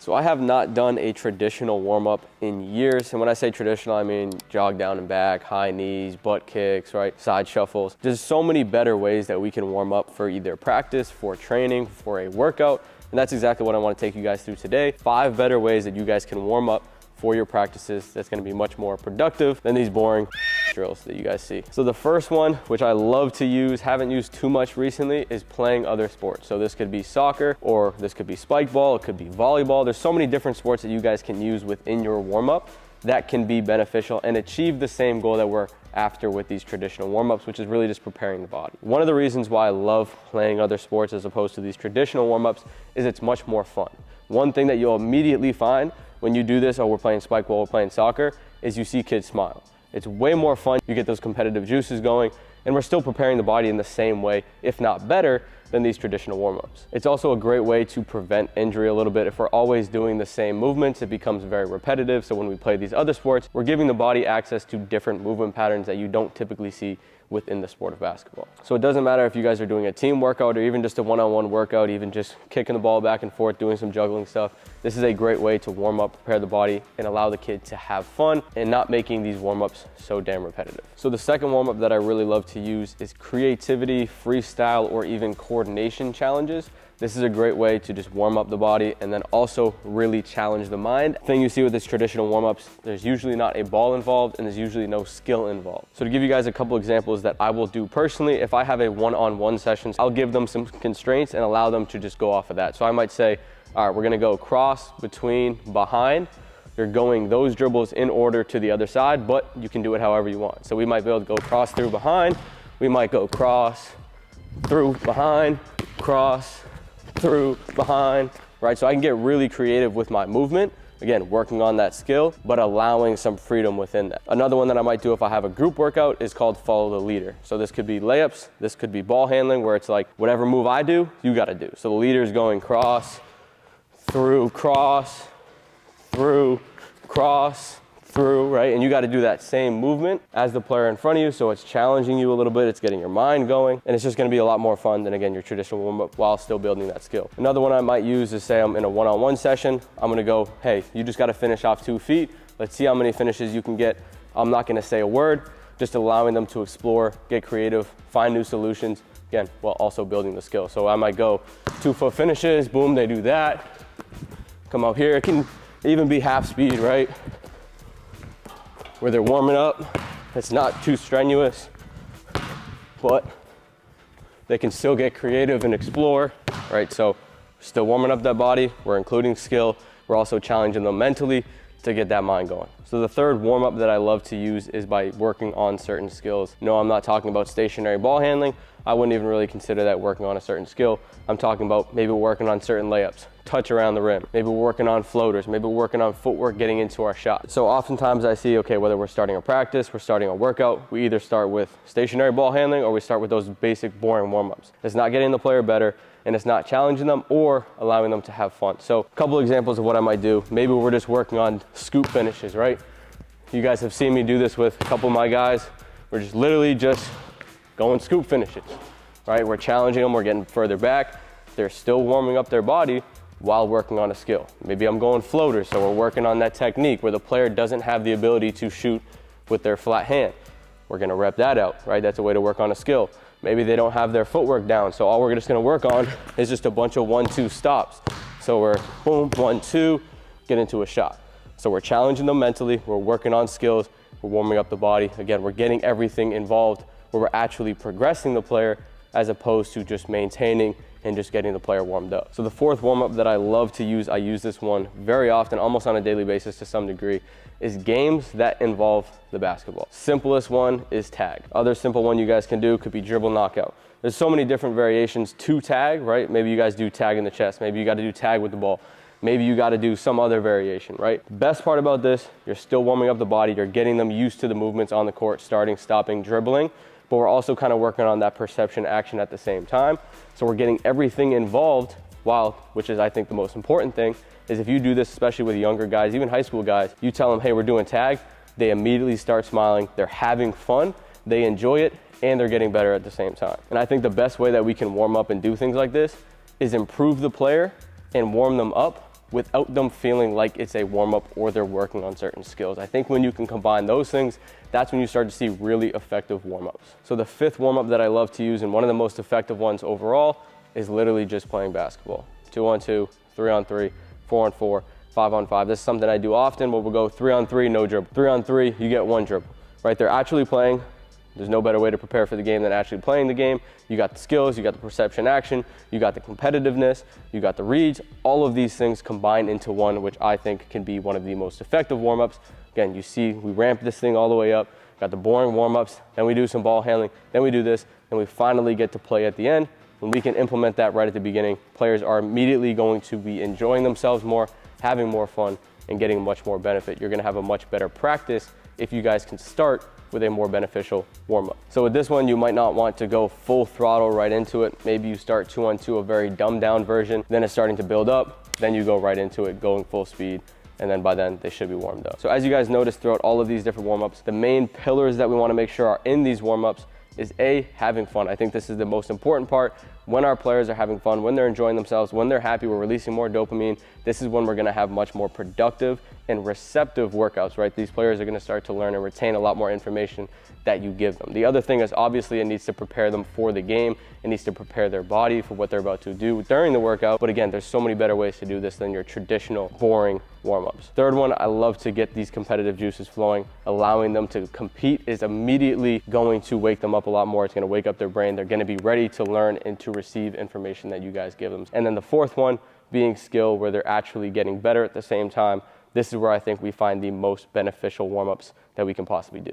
So I have not done a traditional warm-up in years. And when I say traditional, I mean jog down and back, high knees, butt kicks, right? Side shuffles. There's so many better ways that we can warm up for either practice, for training, for a workout. And that's exactly what I want to take you guys through today. 5 better ways that you guys can warm up for your practices that's going to be much more productive than these boring drills that you guys see. So the first one, which I love to use, haven't used too much recently, is playing other sports. So this could be soccer, or this could be spike ball, it could be volleyball. There's so many different sports that you guys can use within your warm-up that can be beneficial and achieve the same goal that we're after with these traditional warm-ups, which is really just preparing the body. One of the reasons why I love playing other sports as opposed to these traditional warm-ups is it's much more fun. One thing that you'll immediately find when you do this, oh, we're playing spike ball, we're playing soccer, is you see kids smile. It's way more fun. You get those competitive juices going, and we're still preparing the body in the same way, if not better, than these traditional warm-ups. It's also a great way to prevent injury a little bit. If we're always doing the same movements, it becomes very repetitive. So when we play these other sports, we're giving the body access to different movement patterns that you don't typically see within the sport of basketball. So it doesn't matter if you guys are doing a team workout or even just a one-on-one workout, even just kicking the ball back and forth, doing some juggling stuff. This is a great way to warm up, prepare the body, and allow the kid to have fun and not making these warm-ups so damn repetitive. So the second warm-up that I really love to use is creativity, freestyle, or even coordination challenges. This is a great way to just warm up the body and then also really challenge the mind. The thing you see with this traditional warm-ups, there's usually not a ball involved and there's usually no skill involved. So to give you guys a couple examples that I will do personally, if I have a one-on-one session, I'll give them some constraints and allow them to just go off of that. So I might say, all right, we're gonna go cross, between, behind. You're going those dribbles in order to the other side, but you can do it however you want. So we might be able to go cross through behind. We might go cross through behind, cross through behind, right? So I can get really creative with my movement. Again, working on that skill, but allowing some freedom within that. Another one that I might do if I have a group workout is called follow the leader. So this could be layups, this could be ball handling, where it's like, whatever move I do, you gotta do. So the leader is going cross, through, cross, through, cross, through, right? And you got to do that same movement as the player in front of you. So it's challenging you a little bit. It's getting your mind going. And it's just going to be a lot more fun than, again, your traditional warm-up while still building that skill. Another one I might use is, say I'm in a one-on-one session. I'm going to go, hey, you just got to finish off 2 feet. Let's see how many finishes you can get. I'm not going to say a word, just allowing them to explore, get creative, find new solutions, again, while also building the skill. So I might go 2-foot finishes, boom, they do that. Come up here. It can even be half speed, right? Where they're warming up. It's not too strenuous, but they can still get creative and explore, right? So still warming up that body. We're including skill. We're also challenging them mentally to get that mind going. So the third warm-up that I love to use is by working on certain skills. No, I'm not talking about stationary ball handling. I wouldn't even really consider that working on a certain skill. I'm talking about maybe working on certain layups, touch around the rim. Maybe we're working on floaters. Maybe we're working on footwork, getting into our shot. So oftentimes I see, okay, whether we're starting a practice, we're starting a workout, we either start with stationary ball handling or we start with those basic boring warm-ups. It's not getting the player better and it's not challenging them or allowing them to have fun. So a couple examples of what I might do. Maybe we're just working on scoop finishes, right? You guys have seen me do this with a couple of my guys. We're just literally just going scoop finishes, right? We're challenging them, we're getting further back. They're still warming up their body while working on a skill. Maybe I'm going floaters, so we're working on that technique where the player doesn't have the ability to shoot with their flat hand. We're gonna rep that out, right? That's a way to work on a skill. Maybe they don't have their footwork down, so all we're just gonna work on is just a bunch of 1-2 stops. So we're boom, 1-2, get into a shot. So we're challenging them mentally, we're working on skills, we're warming up the body. Again, we're getting everything involved where we're actually progressing the player as opposed to just maintaining and just getting the player warmed up. So the fourth warm-up that I love to use, I use this one very often, almost on a daily basis to some degree, is games that involve the basketball. Simplest one is tag. Other simple one you guys can do could be dribble knockout. There's so many different variations to tag, right? Maybe you guys do tag in the chest. Maybe you got to do tag with the ball. Maybe you got to do some other variation, right? The best part about this, you're still warming up the body. You're getting them used to the movements on the court, starting, stopping, dribbling, but we're also kind of working on that perception action at the same time. So we're getting everything involved which is I think the most important thing, is if you do this, especially with younger guys, even high school guys, you tell them, hey, we're doing tag, they immediately start smiling, they're having fun, they enjoy it, and they're getting better at the same time. And I think the best way that we can warm up and do things like this is improve the player and warm them up without them feeling like it's a warm-up or they're working on certain skills. I think when you can combine those things, that's when you start to see really effective warm-ups. So the fifth warm-up that I love to use, and one of the most effective ones overall, is literally just playing basketball. 2-on-2, 3-on-3, 4-on-4, 5-on-5. This is something I do often, where we'll go 3-on-3, no dribble. 3-on-3, you get one dribble, right? They're actually playing. There's no better way to prepare for the game than actually playing the game. You got the skills, you got the perception action, you got the competitiveness, you got the reads. All of these things combine into one, which I think can be one of the most effective warm-ups. Again, you see we ramp this thing all the way up, got the boring warm-ups, then we do some ball handling, then we do this, and we finally get to play at the end. When we can implement that right at the beginning, players are immediately going to be enjoying themselves more, having more fun, and getting much more benefit. You're gonna have a much better practice if you guys can start with a more beneficial warm-up. So with this one, you might not want to go full throttle right into it. Maybe you start 2-on-2, a very dumbed down version, then it's starting to build up, then you go right into it, going full speed, and then by then they should be warmed up. So as you guys notice throughout all of these different warm-ups, the main pillars that we wanna make sure are in these warm-ups is A, having fun. I think this is the most important part. When our players are having fun, when they're enjoying themselves, when they're happy, we're releasing more dopamine. This is when we're gonna have much more productive and receptive workouts, right? These players are gonna start to learn and retain a lot more information that you give them. The other thing is obviously it needs to prepare them for the game. It needs to prepare their body for what they're about to do during the workout. But again, there's so many better ways to do this than your traditional boring warm-ups. Third one, I love to get these competitive juices flowing. Allowing them to compete is immediately going to wake them up a lot more. It's gonna wake up their brain. They're gonna be ready to learn and to receive information that you guys give them. And then the fourth one being skill, where they're actually getting better at the same time. This is where I think we find the most beneficial warm-ups that we can possibly do.